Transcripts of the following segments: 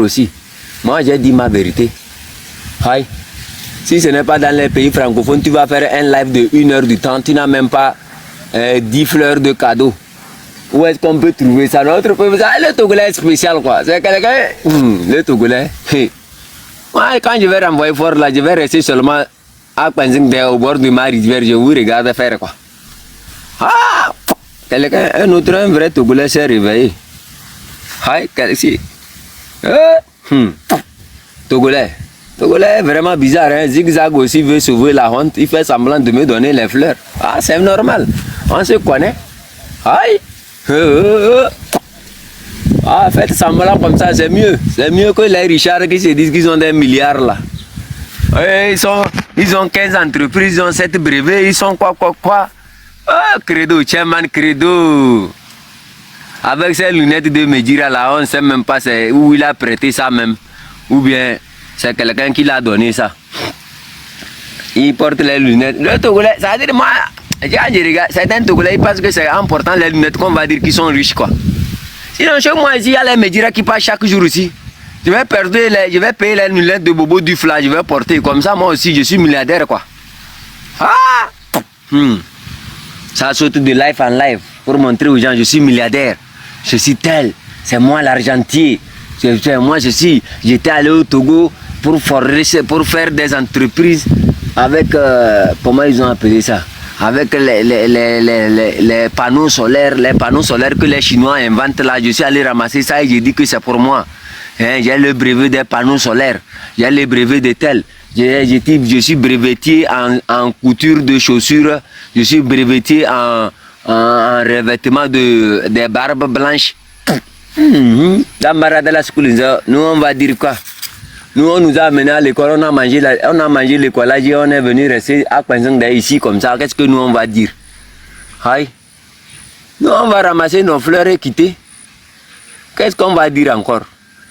aussi. Moi, j'ai dit ma vérité. Aïe. Si ce n'est pas dans les pays francophones, tu vas faire un live de 1 heure du temps, tu n'as même pas 10 fleurs de cadeaux. Où est-ce qu'on peut trouver ça? Notre peuple, le Togolais est spécial, quoi. C'est quelqu'un, le Togolais. Moi, quand je vais renvoyer fort là, je vais rester seulement à Panzing au bord de ma rivière, je vous regarde faire quoi. Ah! Quelqu'un, un vrai Togolais s'est réveillé. Aïe, quel-ci. Togolais. Togolais est vraiment bizarre, hein. Zigzag aussi veut sauver la honte, il fait semblant de me donner les fleurs. Ah, c'est normal, on se connaît. Aïe. Ah, faites semblant comme ça, c'est mieux. C'est mieux que les Richards qui se disent qu'ils ont des milliards là. Et ils ont 15 entreprises, ils ont 7 brevets, ils sont quoi. Oh, Credo, Chairman Credo. Avec ces lunettes de Medjira là, on ne sait même pas où il a prêté ça même. Ou bien c'est quelqu'un qui l'a donné ça. Il porte les lunettes. Le Togolais, ça veut dire moi, quand je regarde, certains Togolais parce que c'est important les lunettes qu'on va dire qu'ils sont riches quoi. Sinon chez moi ici, il y a les Medjira qui passent chaque jour ici. Je vais payer les lunettes de Bobo du Fla, je vais porter comme ça moi aussi je suis milliardaire quoi. Ah! Ça saute de life en life pour montrer aux gens je suis milliardaire. Je suis tel, c'est moi l'argentier. Moi j'étais allé au Togo pour faire des entreprises avec, comment ils ont appelé ça? Avec les panneaux solaires, que les Chinois inventent là. Je suis allé ramasser ça et j'ai dit que c'est pour moi. Hein, j'ai le brevet des panneaux solaires, j'ai le brevet de tel. Je suis brevetier en couture de chaussures, je suis brevetier en revêtement des barbes blanches. Dans Maradala School, nous on va dire quoi? Nous on nous a amené à l'école, on a mangé l'école, là on est venu rester à Kwanzang ici comme ça. Qu'est-ce que nous on va dire? Aïe. Nous on va ramasser nos fleurs et quitter. Qu'est-ce qu'on va dire encore?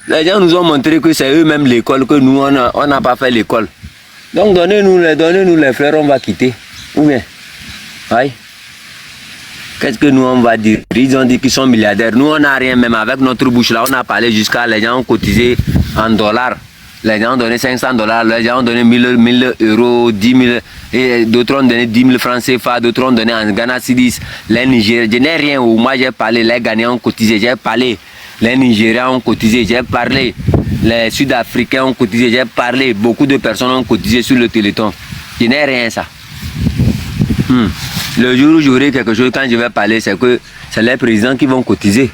Les gens nous ont montré que c'est eux-mêmes l'école, que nous on n'a pas fait l'école. Donc donnez-nous les fleurs, on va quitter. Ou bien? Aïe. Qu'est-ce que nous on va dire? Ils ont dit qu'ils sont milliardaires. Nous on n'a rien, même avec notre bouche là, on a parlé jusqu'à les gens ont cotisé en dollars. Les gens ont donné 500 $, les gens ont donné 1000 euros, 10 000, et d'autres ont donné 10 000 francs CFA, d'autres ont donné en Ghana Cedis. Les Nigériens, je n'ai rien où moi j'ai parlé, les Ghanéens ont cotisé, j'ai parlé. Les Nigériens ont cotisé, j'ai parlé. Les Sud-Africains ont cotisé, j'ai parlé. Beaucoup de personnes ont cotisé sur le Téléthon. Je n'ai rien ça. Le jour où j'aurai quelque chose, quand je vais parler, c'est que c'est les présidents qui vont cotiser.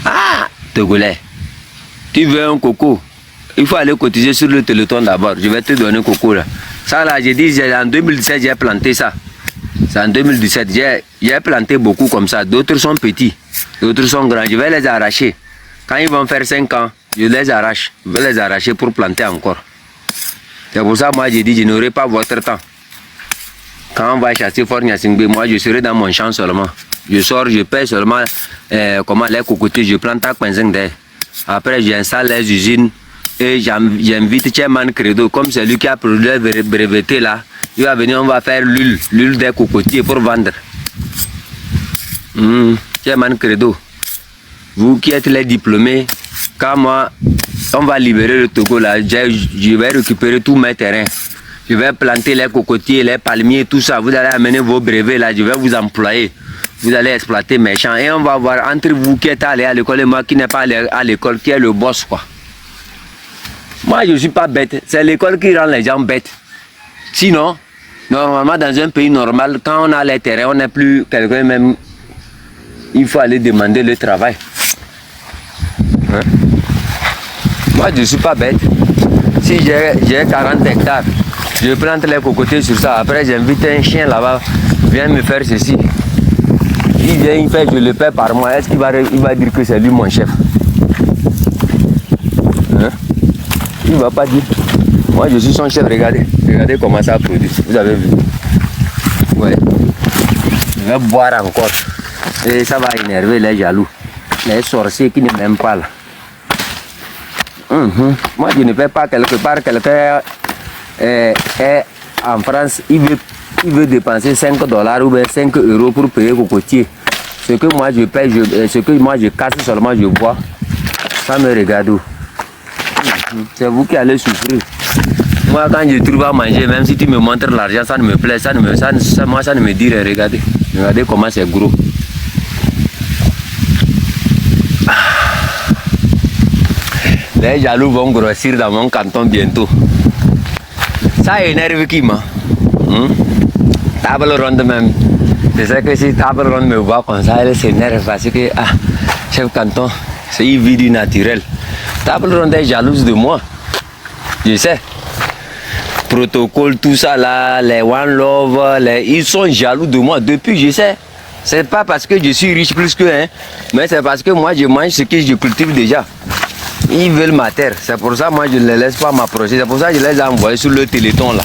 Ah, Togolais, tu veux un coco? Il faut aller cotiser sur le Téléthon d'abord. Je vais te donner un coco là. Ça là, j'ai dit, en 2017, j'ai planté ça. C'est en 2017, j'ai planté beaucoup comme ça. D'autres sont petits, d'autres sont grands. Je vais les arracher. Quand ils vont faire 5 ans, je les arrache. Je vais les arracher pour planter encore. C'est pour ça, moi, j'ai dit, je n'aurai pas votre temps. Quand on va chasser Fort Nyasingbe, moi, je serai dans mon champ seulement. Je sors, je paie seulement les cocotiers, je plante à Kwanzang. Après, j'installe les usines et j'invite Chairman Credo, comme c'est lui qui a produit le breveté là. Il va venir, on va faire l'huile des cocotiers pour vendre. Chairman Credo, vous qui êtes les diplômés, quand moi, on va libérer le Togo là, je vais récupérer tous mes terrains. Je vais planter les cocotiers, les palmiers, tout ça. Vous allez amener vos brevets là, je vais vous employer. Vous allez exploiter mes champs. Et on va voir entre vous qui êtes allé à l'école et moi qui n'ai pas allé à l'école, qui est le boss quoi. Moi je ne suis pas bête, c'est l'école qui rend les gens bêtes. Sinon, normalement dans un pays normal, quand on a les terrains, on n'est plus quelqu'un même. Il faut aller demander le travail. Hein? Moi je ne suis pas bête. Si j'ai 40 hectares, je plante les cocotiers sur ça. Après j'invite un chien là-bas, viens me faire ceci. Il vient, il fait, je le paie par mois. Est-ce qu'il va dire que c'est lui mon chef? Hein? Il ne va pas dire. Moi je suis son chef, regardez. Regardez comment ça produit. Vous avez vu? Ouais. Je vais boire encore. Et ça va énerver les jaloux. Les sorciers qui ne m'aiment pas là. Moi je ne vais pas quelque part, quelqu'un est en France, il veut dépenser 5 $ ou bien 5 € pour payer cocotier. Ce que moi je paye, ce que moi je casse seulement, je bois. Ça me regarde où? C'est vous qui allez souffrir. Moi, quand je trouve à manger, même si tu me montres l'argent, ça ne me plaît, moi, ça ne me dit rien. Regardez, regardez comment c'est gros. Les jaloux vont grossir dans mon canton bientôt. Ça énerve qui m'a? Table ronde même. C'est ça que si table ronde me voit comme ça, elle s'énerve parce que, chef canton, c'est une vie du naturel. Table ronde est jalouse de moi. Je sais. Protocole, tout ça là, les One Love, ils sont jaloux de moi depuis, je sais. C'est pas parce que je suis riche plus que, mais c'est parce que moi je mange ce que je cultive déjà. Ils veulent ma terre, c'est pour ça moi je ne les laisse pas m'approcher, c'est pour ça que je les ai envoyés sur le téléthon là.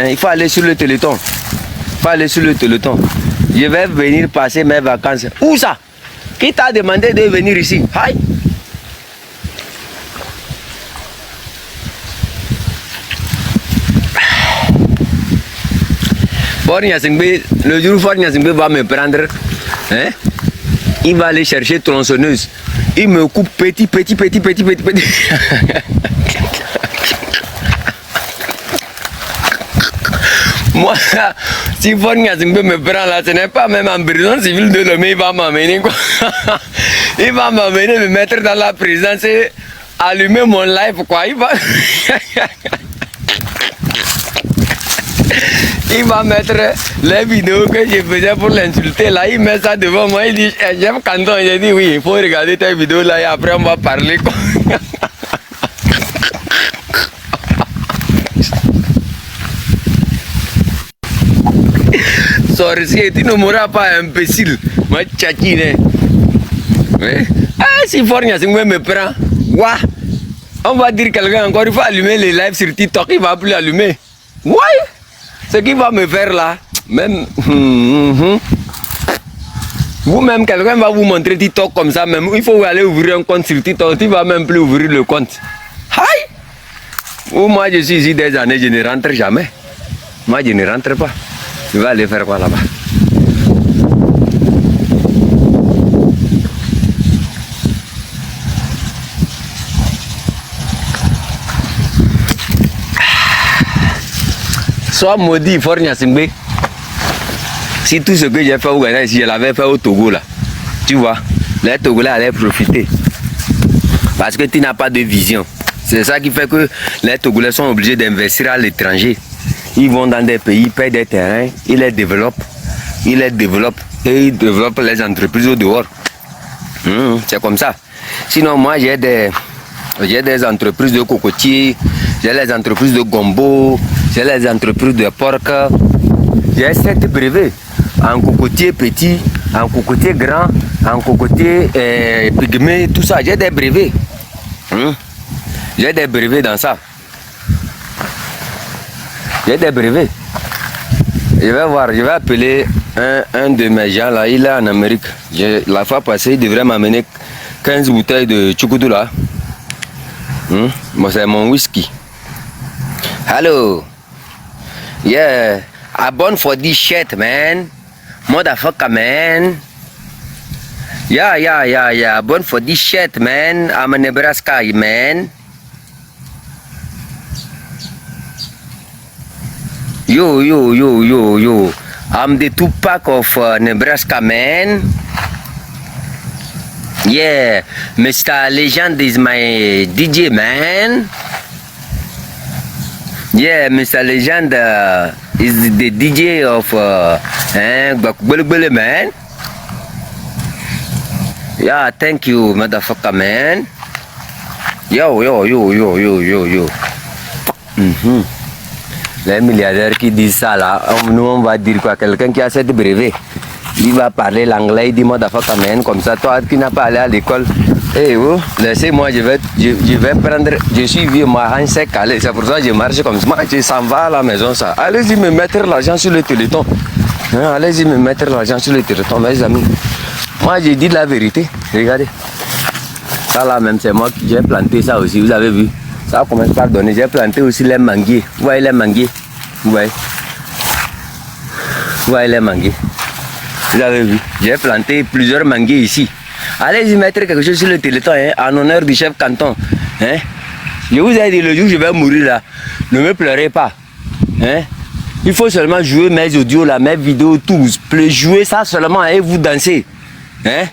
Il faut aller sur le téléthon. Il faut aller sur le téléthon. Je vais venir passer mes vacances. Où ça? Qui t'a demandé de venir ici? Aïe! Le jour où Fort Nyasingbe va me prendre, il va aller chercher tronçonneuse. Il me coupe petit. Moi, si Fort Nyasingbe me prend là, ce n'est pas même en prison civile de Lomé, il va m'amener quoi. Il va m'amener, me mettre dans la prison, c'est allumer mon live quoi. Il va mettre les vidéos que je faisais pour l'insulter là, il met ça devant moi, il dit Chef Canton, j'ai dit oui, il faut regarder tes vidéos là et après on va parler quoi. Sorcier, tu ne mourras pas imbécile, moi tchatine. Si Fort Nyasingbe me prend, on va dire quelqu'un encore, il faut allumer les lives sur TikTok, il va plus allumer. Ouais. Ce qu'il va me faire là, même vous-même, quelqu'un va vous montrer TikTok comme ça, même il faut aller ouvrir un compte sur TikTok, tu ne vas même plus ouvrir le compte. Aïe! Moi je suis ici des années, je ne rentre jamais. Moi je ne rentre pas. Je vais aller faire quoi là-bas? Sois maudit, Fort Nyasingbe. Si tout ce que j'ai fait au Ghana ici, je l'avais fait au Togo là. Tu vois, les Togolais allaient profiter. Parce que tu n'as pas de vision. C'est ça qui fait que les Togolais sont obligés d'investir à l'étranger. Ils vont dans des pays, payent des terrains, ils les développent. Et ils développent les entreprises au dehors. C'est comme ça. Sinon, moi j'ai des entreprises de cocotiers, j'ai les entreprises de gombo, j'ai les entreprises de porc. J'ai 7 brevets en cocotier petit, en cocotier grand, en cocotier pygmée, tout ça. J'ai des brevets. J'ai des brevets dans ça. J'ai des brevets. Je vais voir, je vais appeler un de mes gens là, il est en Amérique. La fois passée, il devrait m'amener 15 bouteilles de Tchoukoudou là. C'est mon whisky. Hello. Yeah. I born for this shit, man. Motherfucker, man. Yeah. I born for this shit, man. I'm a Nebraska, man. Yo. I'm the Tupac of Nebraska, man. Yeah, Mr. Legend is my DJ, man. Yeah, Mr. Legend is the DJ of Bakbele, man. Yeah, thank you, motherfucker, man. Yo. Les milliardaires qui disent ça là, nous on va dire quoi? Quelqu'un qui a cette brevet, il va parler l'anglais, il dit motherfucker man, comme ça, toi qui n'as pas allé à l'école, laissez-moi, je vais prendre, je suis vieux, ma hanche s'est calée, c'est pour ça que je marche comme ça, je s'en va à la maison ça. Allez-y me mettre l'argent sur le téléthon, allez-y me mettre l'argent sur le téléthon, mes amis. Moi j'ai dit la vérité, regardez. Ça là même, c'est moi qui j'ai planté ça aussi, vous avez vu. Ça commence par donner. J'ai planté aussi les manguiers. Vous voyez les manguiers? Vous voyez les manguiers? Vous avez vu? J'ai planté plusieurs manguiers ici. Allez-y mettre quelque chose sur le téléthon hein, en honneur du chef canton. Hein? Je vous ai dit, le jour où je vais mourir là, ne me pleurez pas. Hein? Il faut seulement jouer mes audios, là, mes vidéos, tous. Jouer ça seulement et vous dansez. Hein?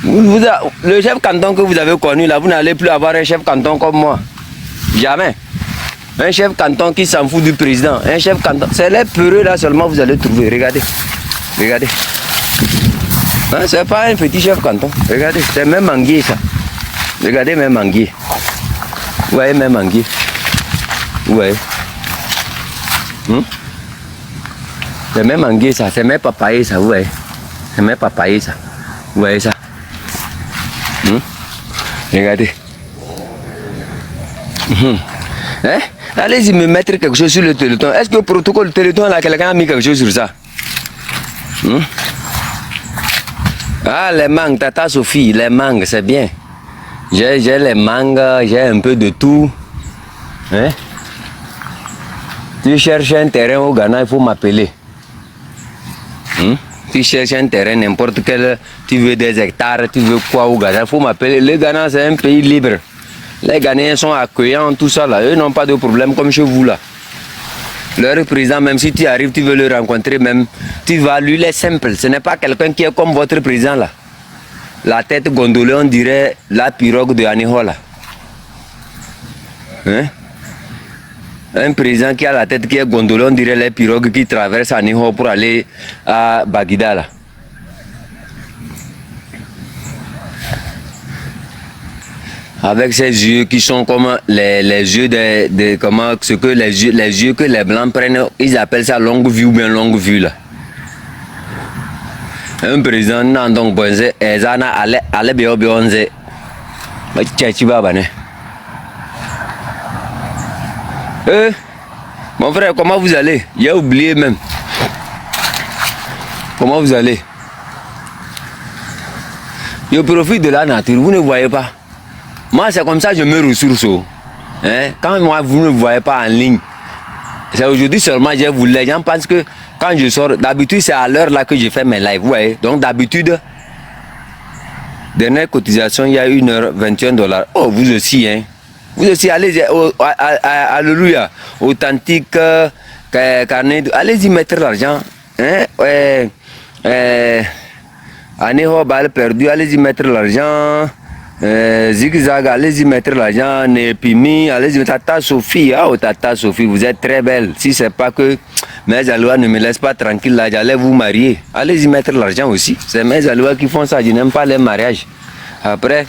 Le chef canton que vous avez connu là, vous n'allez plus avoir un chef canton comme moi. Jamais. Un chef canton qui s'en fout du président. Un chef canton. C'est les peureux là seulement vous allez trouver. Regardez. Regardez. Hein, c'est pas un petit chef canton. Regardez, c'est même manguier ça. Regardez même manguier. Vous voyez même manguier. Vous voyez. C'est même manguier ça. C'est même papaye ça. Vous voyez. C'est même papaye ça. Vous voyez ça. Regardez. Hein? Allez-y me mettre quelque chose sur le téléthon. Est-ce que le protocole téléthon là, quelqu'un a mis quelque chose sur ça? Ah, les mangues, Tata Sophie, les mangues, c'est bien. J'ai les mangues, j'ai un peu de tout. Hein? Tu cherches un terrain au Ghana, il faut m'appeler. Tu cherches un terrain, n'importe quel, tu veux des hectares, tu veux quoi au Ghana, il faut m'appeler. Le Ghana, c'est un pays libre. Les Ghanéens sont accueillants, tout ça là. Eux n'ont pas de problème comme chez vous là. Leur président, même si tu arrives, tu veux le rencontrer, même, tu vas lui, il est simple. Ce n'est pas quelqu'un qui est comme votre président là. La tête gondolée, on dirait la pirogue de Aniho là. Hein? Un président qui a la tête qui est gondolée, on dirait les pirogues qui traversent Aniho pour aller à Bagdad là. Avec ses yeux qui sont comme les yeux de comment ce que les yeux que les blancs prennent, ils appellent ça longue vue ou bien longue vue là. Un président n'a donc pas ezana ale bionze. Mon frère, comment vous allez? J'ai oublié même. Comment vous allez? Je profite de la nature, vous ne voyez pas. Moi, c'est comme ça que je me ressource. Hein? Quand moi, vous ne me voyez pas en ligne, c'est aujourd'hui seulement que je vous les gens pensent que quand je sors, d'habitude, c'est à l'heure là que je fais mes lives. Ouais. Donc, d'habitude, dernière cotisation, il y a 1h21 $. Oh, vous aussi, hein? Vous aussi, allez-y, alléluia, authentique, carnet, allez-y mettre l'argent. Hein? Aného, balle perdu, allez-y mettre l'argent. Zigzag, allez-y mettre l'argent. Népimi, allez-y mettre Tata Sophie. Ah, oh, Tata Sophie, vous êtes très belle. Si c'est pas que mes alouas ne me laissent pas tranquille là, j'allais vous marier. Allez-y mettre l'argent aussi. C'est mes alouas qui font ça, je n'aime pas les mariages. Après.